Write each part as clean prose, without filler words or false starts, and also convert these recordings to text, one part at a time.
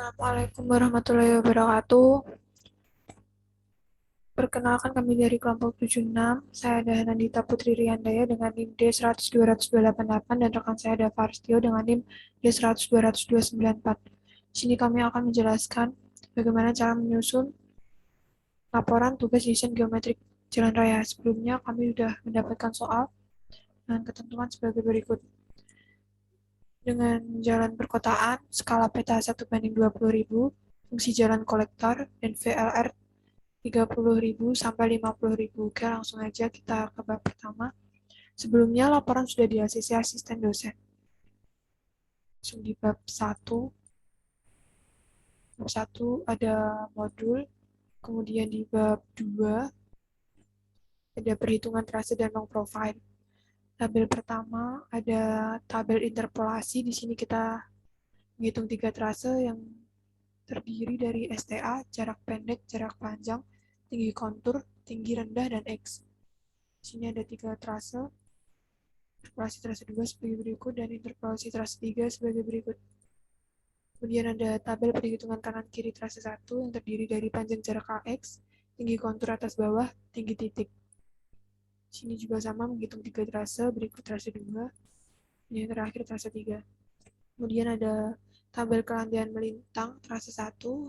Assalamualaikum warahmatullahi wabarakatuh. Perkenalkan kami dari kelompok 76. Saya ada Nandita Putri Riandaya dengan NIM D1002288 dan rekan saya ada Farstio dengan NIM D1002294. Di sini kami akan menjelaskan bagaimana cara menyusun laporan tugas desain geometrik jalan raya. Sebelumnya kami sudah mendapatkan soal dengan ketentuan sebagai berikut. Dengan jalan perkotaan, skala peta 1:20.000, fungsi jalan kolektor, dan VLR 30.000 sampai 50.000. Oke, langsung aja kita ke bab pertama. Sebelumnya laporan sudah di ACC asisten dosen. Langsung di bab 1. Bab 1 ada modul, kemudian di bab 2 ada perhitungan trase dan long profile. Tabel pertama ada tabel interpolasi. Di sini kita menghitung 3 trase yang terdiri dari STA, jarak pendek, jarak panjang, tinggi kontur, tinggi rendah, dan X. Di sini ada 3 trase, interpolasi trase 2 sebagai berikut, dan interpolasi trase 3 sebagai berikut. Kemudian ada tabel perhitungan kanan-kiri trase 1 yang terdiri dari panjang jarak AX, tinggi kontur atas bawah, tinggi titik. Di sini juga sama menghitung 3 trase, berikut trase 2, dan yang terakhir trase 3. Kemudian ada tabel kelandian melintang trase 1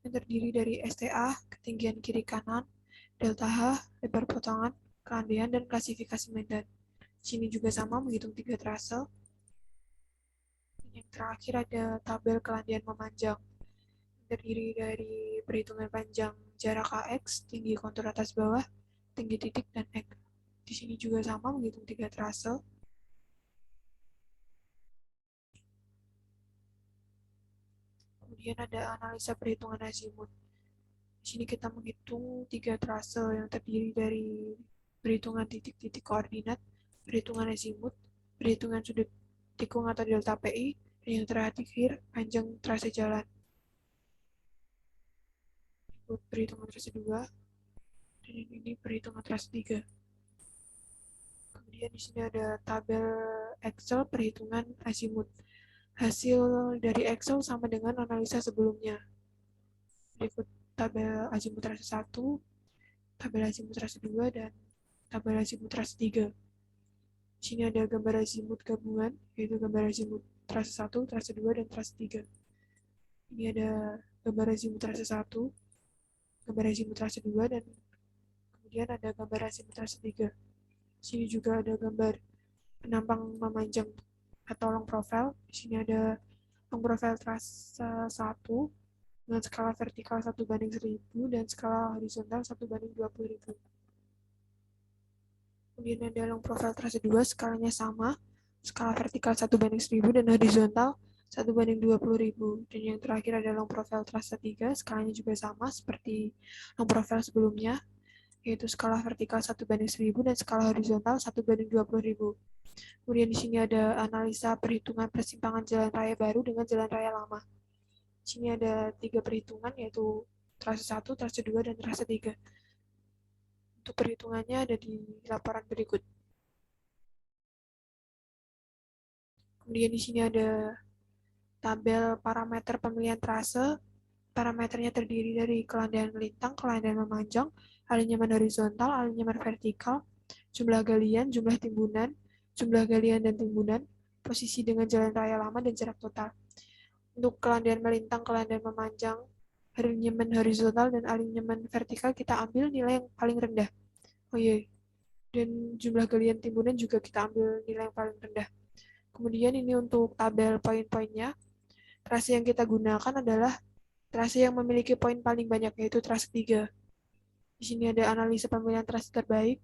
yang terdiri dari STA, ketinggian kiri kanan, delta H, lebar potongan, kelandian, dan klasifikasi medan. Di sini juga sama menghitung 3 trase. Yang terakhir ada tabel kelandian memanjang, terdiri dari perhitungan panjang jarak AX, tinggi kontur atas bawah, tinggi titik, dan X. Di sini juga sama menghitung 3 trase. Kemudian ada analisa perhitungan azimut. Di sini kita menghitung 3 trase yang terdiri dari perhitungan titik-titik koordinat, perhitungan azimut, perhitungan sudut tikung atau delta PI, dan yang terakhir panjang trase jalan. Perhitungan trase 2, dan ini perhitungan trase 3. Kemudian di sini ada tabel Excel perhitungan azimut. Hasil dari Excel sama dengan analisa sebelumnya. Berikut tabel azimut trase 1, tabel azimut trase 2, dan tabel azimut trase 3. Di sini ada gambar azimut gabungan, yaitu gambar azimut trase 1, trase 2, dan trase 3. Ini ada gambar azimut trase 1, gambar azimut trase 2, dan kemudian ada gambar azimut trase 3. Di sini juga ada gambar penampang memanjang atau long profile. Di sini ada long profile trase 1 dengan skala vertikal 1:1000 dan skala horizontal 1:20.000. Kemudian ada long profile trase 2, skalanya sama, skala vertikal 1:1000 dan horizontal 1:20.000. Dan yang terakhir ada long profile trase 3, skalanya juga sama seperti long profile sebelumnya, yaitu skala vertikal 1:1000 dan skala horizontal 1:20.000. Kemudian di sini ada analisa perhitungan persimpangan jalan raya baru dengan jalan raya lama. Di sini ada 3 perhitungan, yaitu trase 1, trase 2, dan trase 3. Untuk perhitungannya ada di laporan berikut. Kemudian di sini ada tabel parameter pemilihan trase. Parameternya terdiri dari kelandaian melintang, kelandaian memanjang, alinyaman horizontal, alinyaman vertikal, jumlah galian, jumlah timbunan, jumlah galian dan timbunan, posisi dengan jalan raya lama, dan jarak total. Untuk kelandaian melintang, kelandaian memanjang, alinyaman horizontal, dan alinyaman vertikal kita ambil nilai yang paling rendah. Oh iya, dan jumlah galian timbunan juga kita ambil nilai yang paling rendah. Kemudian ini untuk tabel poin-poinnya. Trase yang kita gunakan adalah trase yang memiliki poin paling banyak, yaitu trase 3. Di sini ada analisa pemilihan trase terbaik,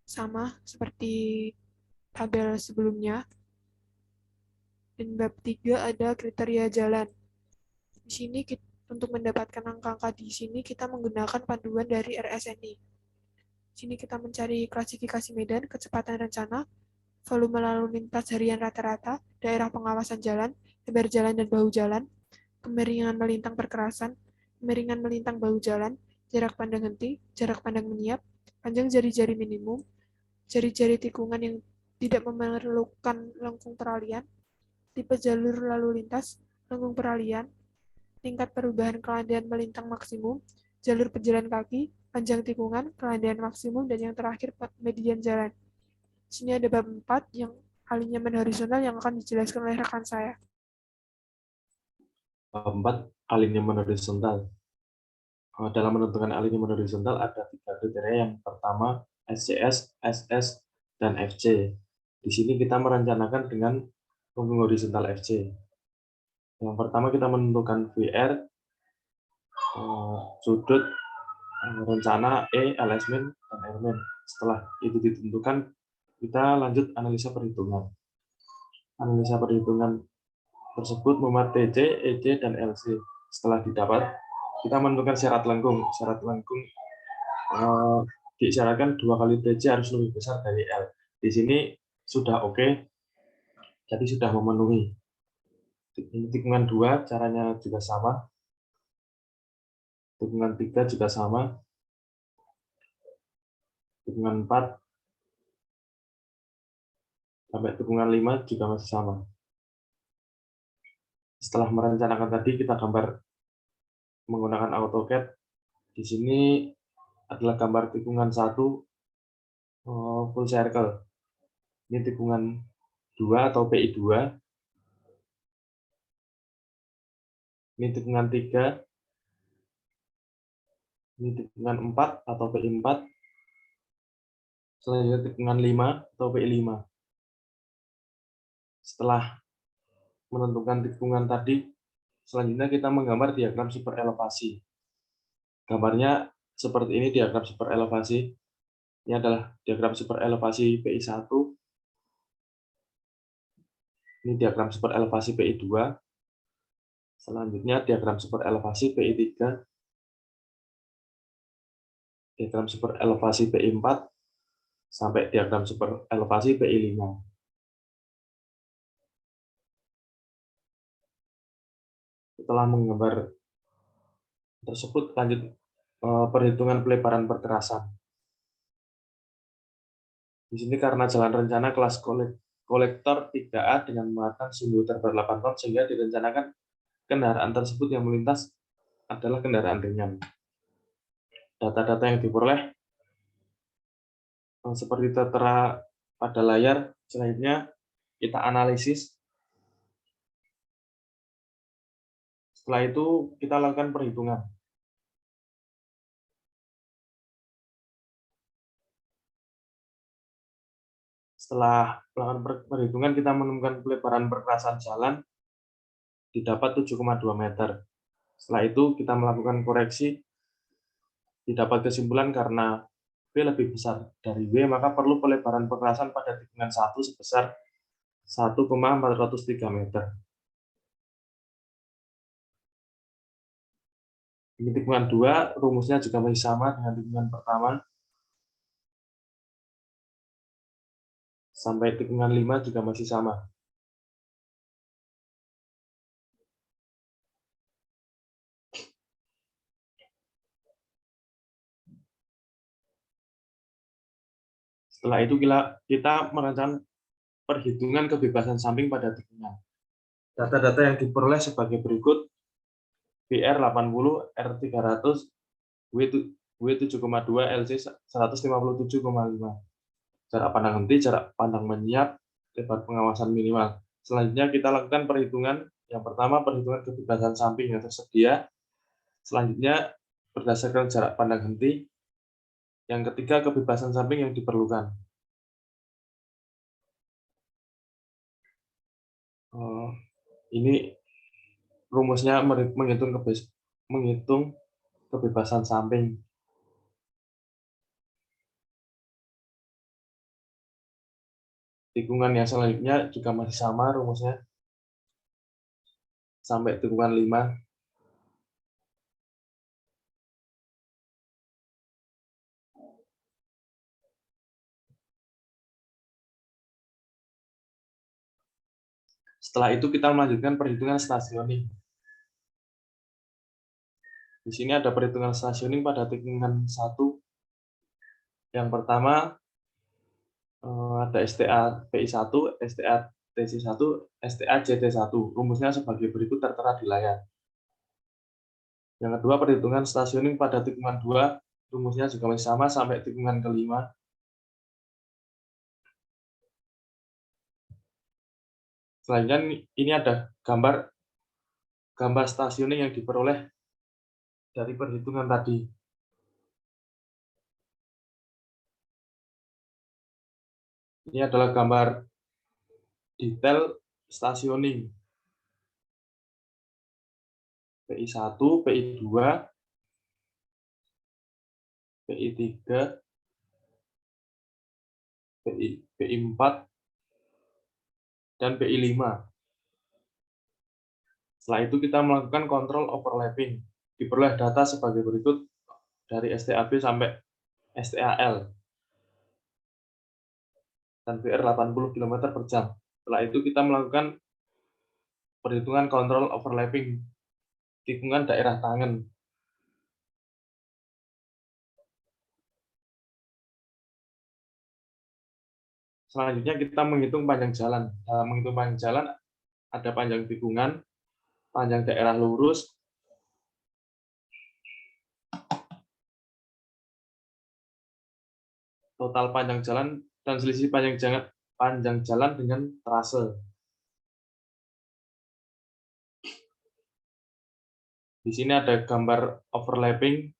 sama seperti tabel sebelumnya. Dan bab 3 ada kriteria jalan. Di sini untuk mendapatkan angka-angka di sini kita menggunakan panduan dari RSNI. Di sini kita mencari klasifikasi medan, kecepatan rencana, volume lalu lintas harian rata-rata, daerah pengawasan jalan, lebar jalan dan bahu jalan, kemiringan melintang perkerasan, kemiringan melintang bahu jalan, jarak pandang henti, jarak pandang menyiap, panjang jari-jari minimum, jari-jari tikungan yang tidak memerlukan lengkung peralihan, tipe jalur lalu lintas, lengkung peralihan, tingkat perubahan kelandaian melintang maksimum, jalur pejalan kaki, panjang tikungan, kelandaian maksimum, dan yang terakhir median jalan. Di sini ada bab 4 yang alinyaman horizontal yang akan dijelaskan oleh rekan saya. Bab 4, alinyaman horizontal. Dalam menentukan alinyaman horizontal ada 3 kriteria. Yang pertama SCS, SS, dan FC. Di sini kita merencanakan dengan punggung horizontal FC. Yang pertama kita menentukan VR, sudut, rencana E, LS min, dan R min. Setelah itu ditentukan, kita lanjut analisa perhitungan. Analisa perhitungan tersebut memuat TC, EC, dan LC. Setelah didapat, kita menentukan syarat lengkung. Syarat lengkung diisyaratkan 2 kali TC harus lebih besar dari L. Di sini sudah oke, jadi sudah memenuhi. Tikungan 2 caranya juga sama. Tikungan 3 juga sama. Tikungan 4 sampai tikungan 5 juga masih sama. Setelah merencanakan tadi, kita gambar menggunakan AutoCAD. Di sini adalah gambar tikungan 1 full circle. Ini tikungan 2 atau PI2. Ini tikungan 3. Ini tikungan 4 atau PI4. Selanjutnya tikungan 5 atau PI5. Setelah menentukan tikungan tadi, selanjutnya kita menggambar diagram super elevasi. Gambarnya seperti ini, diagram super elevasi. Ini adalah diagram super elevasi PI1. Ini diagram super elevasi PI2. Selanjutnya diagram super elevasi PI3. Diagram super elevasi PI4 sampai diagram super elevasi PI5. Setelah menggambar tersebut, lanjut perhitungan pelebaran perkerasan. Di sini karena jalan rencana kelas kolektor 3A dengan muatan sumbu terberat 8 ton, sehingga direncanakan kendaraan tersebut yang melintas adalah kendaraan ringan. Data-data yang diperoleh seperti tertera pada layar. Selanjutnya kita analisis. Setelah itu kita lakukan perhitungan. Setelah melakukan perhitungan, kita menemukan pelebaran perkerasan jalan didapat 7,2 meter. Setelah itu kita melakukan koreksi, didapat kesimpulan karena V lebih besar dari W, maka perlu pelebaran perkerasan pada tikungan 1 sebesar 1,403 meter. Ini tikungan 2, rumusnya juga masih sama dengan tikungan pertama. Sampai tikungan 5 juga masih sama. Setelah itu kita merancang perhitungan kebebasan samping pada tikungan. Data-data yang diperoleh sebagai berikut: VR 80, R 300, W 7,2, LC 157,5. Jarak pandang henti, jarak pandang menyiap, lebar pengawasan minimal. Selanjutnya kita lakukan perhitungan. Yang pertama, perhitungan kebebasan samping yang tersedia. Selanjutnya, berdasarkan jarak pandang henti. Yang ketiga, kebebasan samping yang diperlukan. Ini rumusnya menghitung kebebasan samping. Tikungan yang selanjutnya juga masih sama rumusnya, sampai tikungan 5. Setelah itu kita melanjutkan perhitungan stasioning. Di sini ada perhitungan stasioning pada tikungan 1. Yang pertama ada STA PI1, STA TC1, STA JT1. Rumusnya sebagai berikut tertera di layar. Yang kedua, perhitungan stationing pada tikungan 2, rumusnya juga masih sama sampai tikungan kelima. Selanjutnya ini ada gambar stationing yang diperoleh dari perhitungan tadi. Ini adalah gambar detail stationing. PI1, PI2, PI3, PI4, dan PI5. Setelah itu kita melakukan kontrol overlapping. Diperoleh data sebagai berikut dari STAB sampai STAL. Dan VR 80 km per jam. Setelah itu kita melakukan perhitungan kontrol overlapping tikungan daerah tangen. Selanjutnya kita menghitung panjang jalan. Dalam menghitung panjang jalan ada panjang tikungan, panjang daerah lurus, total panjang jalan, dan selisih panjang jalan dengan trase. Di sini ada gambar overlapping.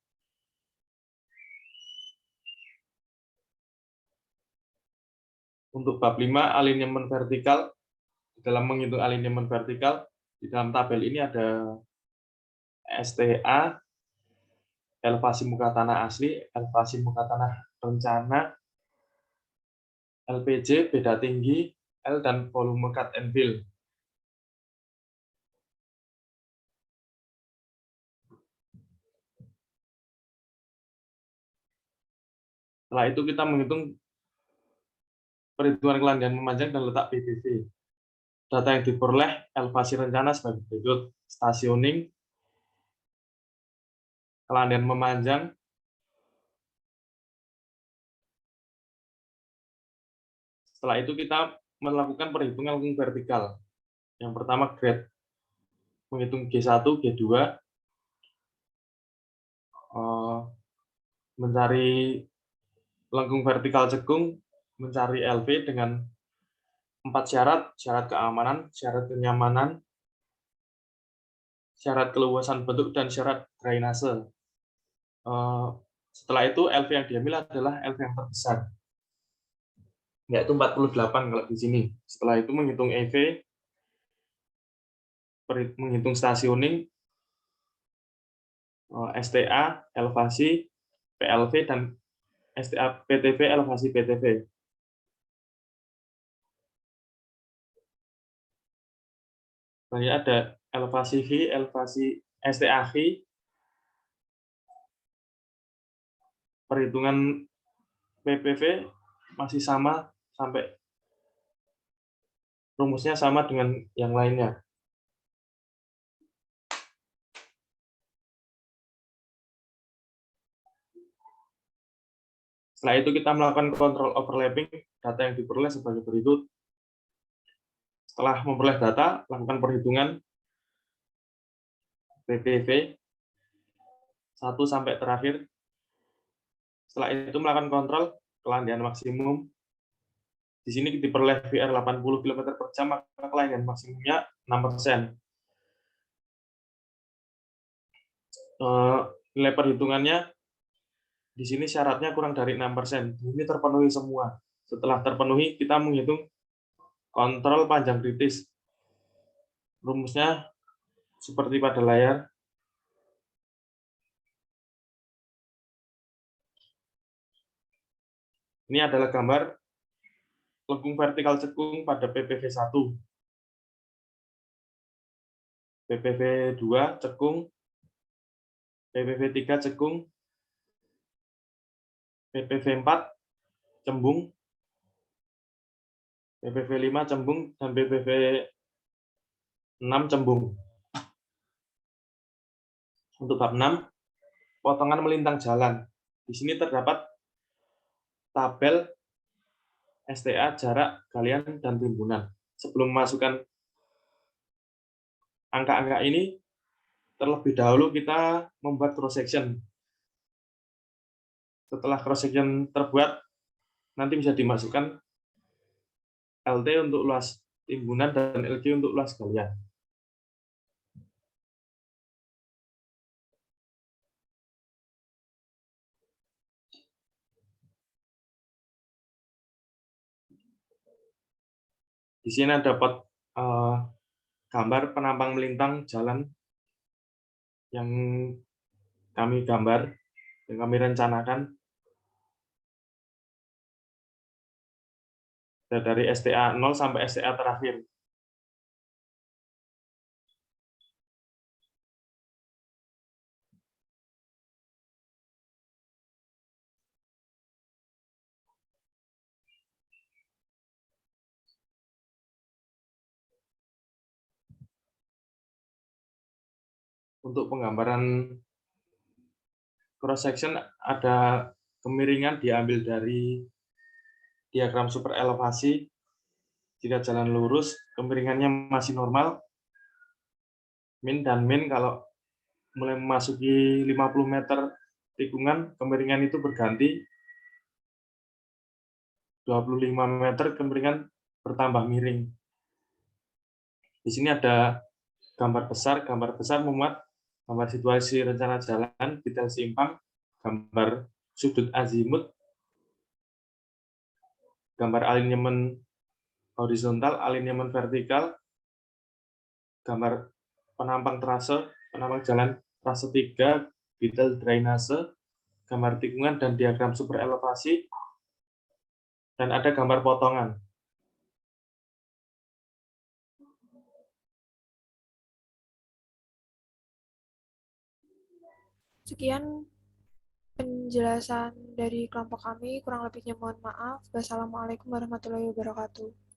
Untuk bab 5, alignment vertikal. Dalam menghitung alignment vertikal, di dalam tabel ini ada STA, elevasi muka tanah asli, elevasi muka tanah rencana, LPJ, beda tinggi, L, dan volume cut and fill. Setelah itu kita menghitung perhitungan kelandian memanjang dan letak PBV. Data yang diperoleh elevasi rencana sebagai berikut: stationing, kelandian memanjang, setelah itu kita melakukan perhitungan lengkung vertikal. Yang pertama grade, menghitung G1, G2, mencari lengkung vertikal cekung, mencari LV dengan 4 syarat: syarat keamanan, syarat kenyamanan, syarat keluasan bentuk, dan syarat drainase. Setelah itu LV yang diambil adalah LV yang terbesar, yaitu 48 kalau di sini. Setelah itu menghitung EV, menghitung stationing, STA, elevasi, PLV, dan STA PTV, elevasi PTV. Selanjutnya ada elevasi V, elevasi STA V, perhitungan PPV masih sama sampai rumusnya sama dengan yang lainnya. Setelah itu kita melakukan kontrol overlapping. Data yang diperoleh sebagai berikut. Setelah memperoleh data, lakukan perhitungan PPV 1 sampai terakhir. Setelah itu melakukan kontrol kelandian maksimum. Di sini diperoleh VR 80 km per jam, maka kelandian maksimumnya 6%. Nilai perhitungannya di sini syaratnya kurang dari 6%. Ini terpenuhi semua. Setelah terpenuhi, kita menghitung kontrol panjang kritis. Rumusnya seperti pada layar. Ini adalah gambar lengkung vertikal cekung pada PPV 1. PPV 2 cekung, PPV 3 cekung, PPV 4 cembung, PPV 5 cembung, dan PPV 6 cembung. Untuk bab 6, potongan melintang jalan. Di sini terdapat tabel STA, jarak, galian, dan timbunan. Sebelum memasukkan angka-angka ini, terlebih dahulu kita membuat cross section. Setelah cross section terbuat, nanti bisa dimasukkan LT untuk luas timbunan dan LG untuk luas galian. Di sini dapat gambar penampang melintang jalan yang kami gambar, yang kami rencanakan dari STA 0 sampai STA terakhir. Untuk penggambaran cross section ada kemiringan diambil dari diagram super elevasi. Jika jalan lurus, kemiringannya masih normal. Min dan min kalau mulai memasuki 50 meter tikungan, kemiringan itu berganti. 25 meter kemiringan bertambah miring. Di sini ada gambar besar. Gambar besar memuat gambar situasi rencana jalan, detail simpang, gambar sudut azimut, gambar alignment horizontal, alignment vertikal, gambar penampang trase, penampang jalan trase 3, detail drainase, gambar tikungan dan diagram super elevasi, dan ada gambar potongan. Sekian penjelasan dari kelompok kami, kurang lebihnya mohon maaf. Wassalamualaikum warahmatullahi wabarakatuh.